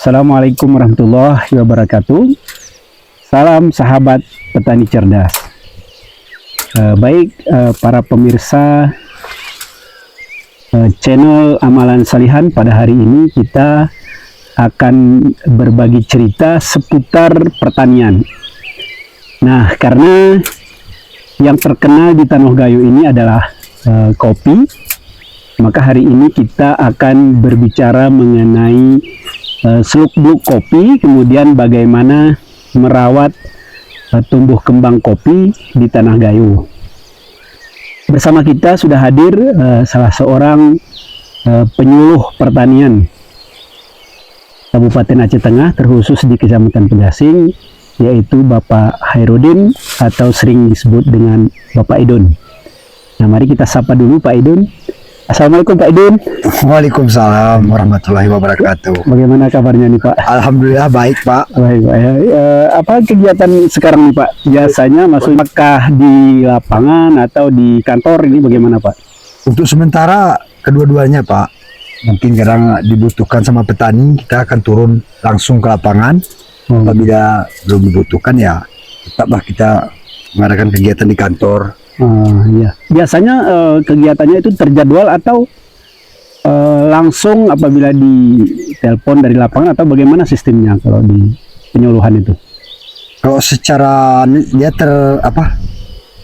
Assalamualaikum warahmatullahi wabarakatuh. Salam sahabat petani cerdas. Para pemirsa channel Amalan Salihan, pada hari ini kita akan berbagi cerita seputar pertanian. Nah, karena yang terkenal di Tanah Gayo ini adalah kopi, maka hari ini kita akan berbicara mengenai seluk-beluk kopi, kemudian bagaimana merawat tumbuh kembang kopi di Tanah Gayo. Bersama kita sudah hadir salah seorang penyuluh pertanian Kabupaten Aceh Tengah, terkhusus di Kecamatan Pegasing, yaitu Bapak Hairudin atau sering disebut dengan Bapak Idun. Nah, mari kita sapa dulu Pak Idun. Assalamualaikum Pak Idun. Waalaikumsalam warahmatullahi wabarakatuh. Bagaimana kabarnya nih Pak? Alhamdulillah baik Pak. Baik Pak ya. Apa kegiatan sekarang nih Pak? Biasanya maksudnya di lapangan atau di kantor ini bagaimana Pak? Untuk sementara kedua-duanya Pak. Mungkin kadang dibutuhkan sama petani, kita akan turun langsung ke lapangan. Apabila belum dibutuhkan ya tetaplah kita mengadakan kegiatan di kantor. Iya. Biasanya kegiatannya itu terjadwal atau langsung apabila di telepon dari lapangan, atau bagaimana sistemnya kalau di penyuluhan itu? Kalau secara dia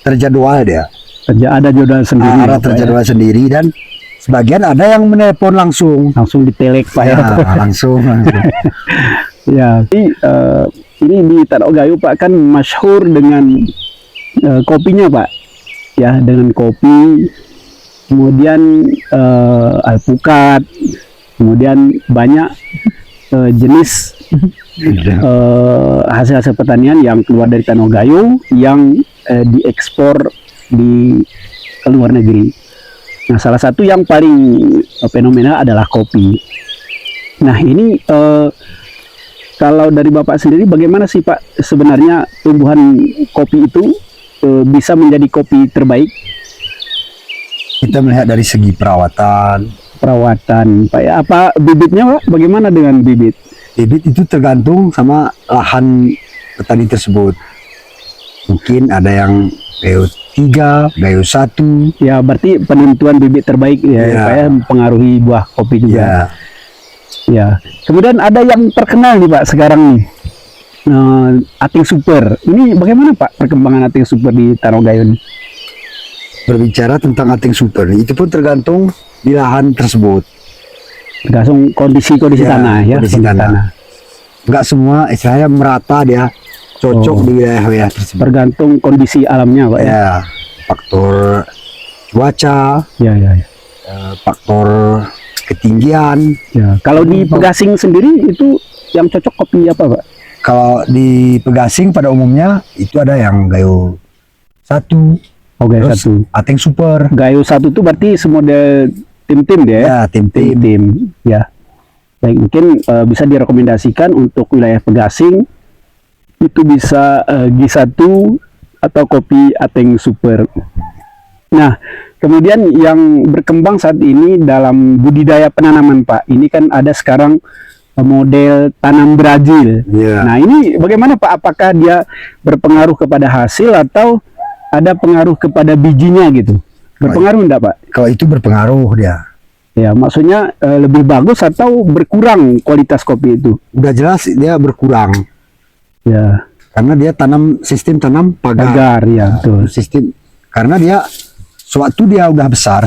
terjadwal dia. Ada jadwal sendiri. Ada terjadwal sendiri, dan sebagian ada yang menelpon langsung ditelek Pak ya. Langsung. Ya, ini di Tanah Gayo Pak kan masyhur dengan kopinya Pak. Ya, dengan kopi, kemudian alpukat, kemudian banyak jenis hasil-hasil pertanian yang keluar dari Tanah Gayo yang diekspor ke luar negeri. Nah, salah satu yang paling fenomenal adalah kopi. Nah, ini kalau dari Bapak sendiri bagaimana sih Pak sebenarnya tumbuhan kopi itu bisa menjadi kopi terbaik? Kita melihat dari segi perawatan Pak ya. Apa bibitnya Pak? Bagaimana dengan bibit? Bibit itu tergantung sama lahan petani tersebut. Mungkin ada yang Gayo 3, Gayo 1. Ya, berarti penentuan bibit terbaik ya, Pak ya, mempengaruhi buah kopi juga. Ya. Kemudian ada yang terkenal nih Pak sekarang nih, Ating Super. Ini bagaimana Pak perkembangan Ating Super di Tanah Gayo ini? Berbicara tentang Ating Super, itu pun tergantung di lahan tersebut. Tergantung kondisi tanah ya. Kondisi tanah. Enggak semua istilahnya merata dia cocok di wilayah tersebut. Tergantung kondisi alamnya Pak ya. Ya, faktor cuaca. Ya. Faktor ketinggian. Ya. Kalau di Pegasing sendiri itu yang cocok kopi apa Pak? Kalau di Pegasing pada umumnya itu ada yang Gayo 1. Oh, Gayo 1. Ating Super. Gayo 1 itu berarti semodel tim-tim dia ya? Tim. Ya. Baik, mungkin bisa direkomendasikan untuk wilayah Pegasing itu bisa G1 atau kopi Ating Super. Nah, kemudian yang berkembang saat ini dalam budidaya penanaman Pak, ini kan ada sekarang model tanam Brazil. Nah, ini bagaimana Pak? Apakah dia berpengaruh kepada hasil atau ada pengaruh kepada bijinya gitu? Berpengaruh enggak Pak? Kalau itu berpengaruh dia. Ya, maksudnya lebih bagus atau berkurang kualitas kopi itu? Udah jelas dia berkurang. Ya. Karena dia sistem tanam pagar. Ya, betul. Sistem, karena dia sewaktu dia udah besar,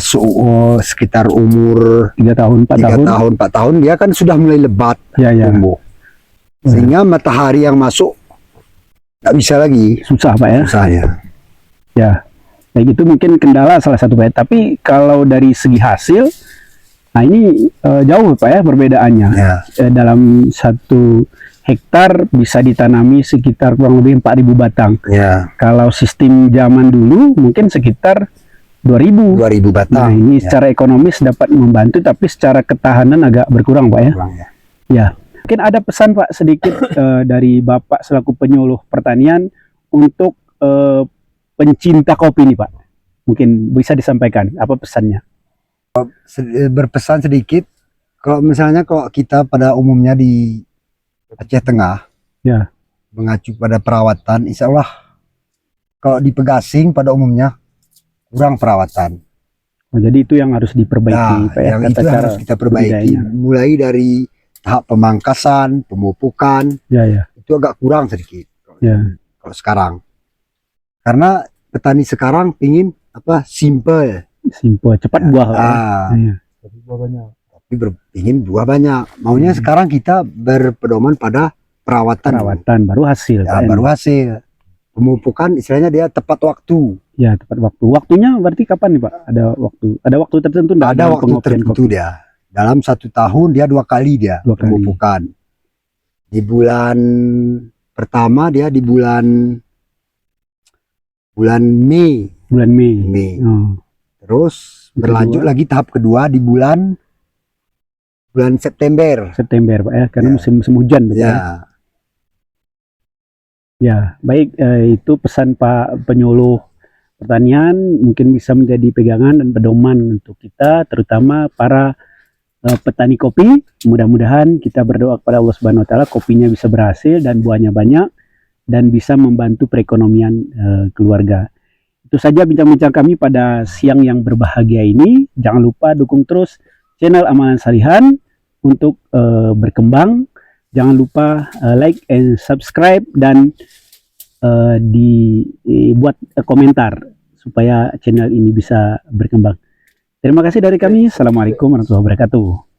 sekitar umur 3 tahun, 4 tahun, dia kan sudah mulai lebat tumbuh. Sehingga matahari yang masuk nggak bisa lagi. Susah Pak ya? Susah ya. Ya, baik, itu mungkin kendala salah satu Pak. Tapi kalau dari segi hasil, nah ini jauh Pak ya perbedaannya. Ya. Dalam 1 hektar bisa ditanami sekitar kurang lebih 4.000 batang. Ya. Kalau sistem zaman dulu mungkin sekitar 2.000 batang. Nah, ini secara ekonomis dapat membantu, tapi secara ketahanan agak berkurang Pak ya. Ya. Mungkin ada pesan Pak sedikit dari Bapak selaku penyuluh pertanian untuk pencinta kopi nih Pak. Mungkin bisa disampaikan apa pesannya? Berpesan sedikit, kalau misalnya kalau kita pada umumnya di Aceh Tengah Ya. mengacu pada perawatan, insya Allah kalau di Pegasing pada umumnya kurang perawatan. Oh, jadi itu yang harus diperbaiki, Nah, Pak, ya, yang tata itu cara harus kita perbaiki, budidayanya. mulai dari tahap pemangkasan, pemupukan, Ya, ya, itu agak kurang sedikit ya. kalau sekarang. Karena petani sekarang ingin apa, simple, Simple, cepat buah, Pak, ya. Ya. tapi ingin buah banyak. Maunya sekarang kita berpedoman pada perawatan, Perawatan baru hasil, ya, Pak, baru hasil. Pemupukan istilahnya dia tepat waktu. Ya, tepat waktu. Waktunya berarti kapan nih, Pak? Ada waktu tertentu enggak? Ada waktu tertentu dia. Dalam 1 tahun dia 2 kali dia pemupukan. Di bulan pertama dia di bulan Mei. Bulan Mei. Oh. Terus berlanjut lagi tahap kedua di bulan September. September, Pak, ya, karena Ya. musim hujan, Pak, Ya. ya. Ya, baik, itu pesan Pak Penyuluh Pertanian, mungkin bisa menjadi pegangan dan pedoman untuk kita, terutama para petani kopi. Mudah-mudahan kita berdoa kepada Allah Subhanahu Wa Taala kopinya bisa berhasil dan buahnya banyak dan bisa membantu perekonomian keluarga. Itu saja bincang-bincang kami pada siang yang berbahagia ini. Jangan lupa dukung terus channel Amalan Salihan untuk berkembang. Jangan lupa like and subscribe dan dibuat komentar supaya channel ini bisa berkembang. Terima kasih dari kami. Assalamualaikum warahmatullahi wabarakatuh.